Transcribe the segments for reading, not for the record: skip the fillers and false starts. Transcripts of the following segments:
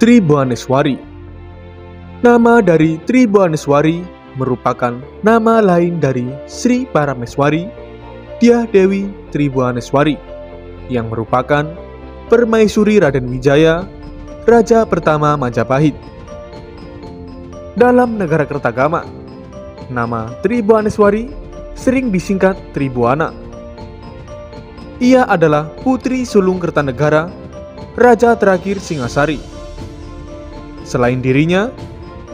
Tribuaneswari. Nama dari Tribuaneswari merupakan nama lain dari Sri Parameswari, Dyah Dewi Tribuaneswari, yang merupakan permaisuri Raden Wijaya, Raja pertama Majapahit. Dalam negara Kertagama, nama Tribuaneswari sering disingkat Tribuana. Ia adalah putri sulung Kertanegara, raja terakhir Singasari. Selain dirinya,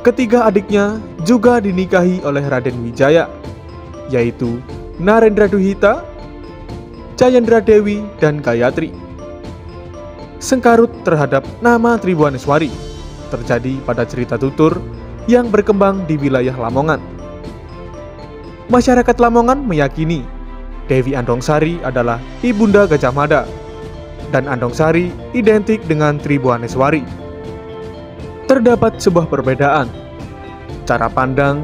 ketiga adiknya juga dinikahi oleh Raden Wijaya, yaitu Narendra Duhita, Jayendra Dewi, dan Gayatri. Sengkarut terhadap nama Tribuaneswari terjadi pada cerita tutur yang berkembang di wilayah Lamongan. Masyarakat Lamongan meyakini Dewi Andongsari adalah ibunda Gajah Mada, dan Andongsari identik dengan Tribuaneswari. Terdapat sebuah perbedaan cara pandang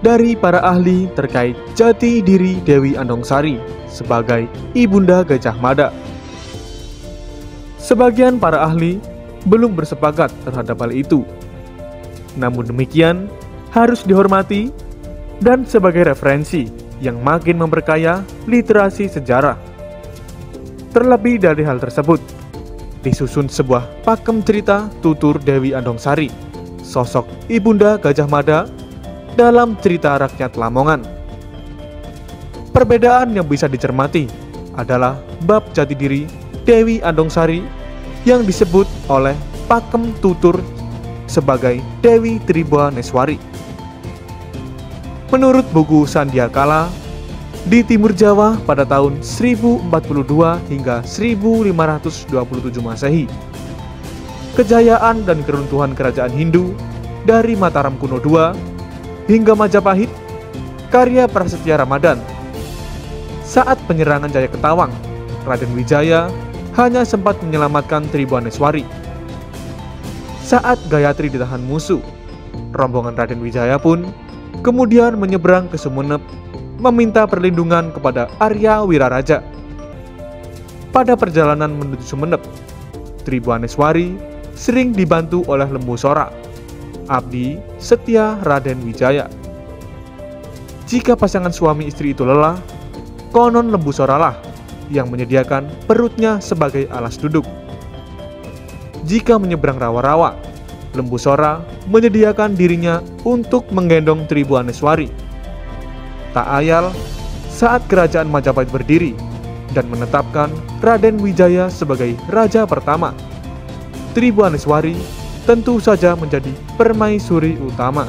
dari para ahli terkait jati diri Dewi Andongsari sebagai ibunda Gajah Mada. Sebagian para ahli belum bersepakat terhadap hal itu. Namun demikian, harus dihormati dan sebagai referensi yang makin memperkaya literasi sejarah. Terlebih dari hal tersebut, disusun sebuah pakem cerita tutur Dewi Andongsari, sosok ibunda Gajah Mada dalam cerita rakyat Lamongan. Perbedaan yang bisa dicermati adalah bab jati diri Dewi Andongsari yang disebut oleh pakem tutur sebagai Dewi Tribuaneswari. Menurut buku Sandiakala, di Timur Jawa pada tahun 1042 hingga 1527 Masehi, kejayaan dan keruntuhan kerajaan Hindu dari Mataram Kuno II hingga Majapahit, karya Prasetya Ramadan. Saat penyerangan Jaya Ketawang, Raden Wijaya hanya sempat menyelamatkan Tribuaneswari. Saat Gayatri ditahan musuh, rombongan Raden Wijaya pun kemudian menyeberang ke Sumenep meminta perlindungan kepada Arya Wiraraja. Pada perjalanan menuju Sumenep, Tribuaneswari sering dibantu oleh Lembu Sora, abdi setia Raden Wijaya. Jika pasangan suami istri itu lelah, konon Lembu Sora lah yang menyediakan perutnya sebagai alas duduk. Jika menyeberang rawa-rawa, Lembu Sora menyediakan dirinya untuk menggendong Tribuaneswari. Tak ayal, saat kerajaan Majapahit berdiri dan menetapkan Raden Wijaya sebagai raja pertama, Tribuaneswari tentu saja menjadi permaisuri utama.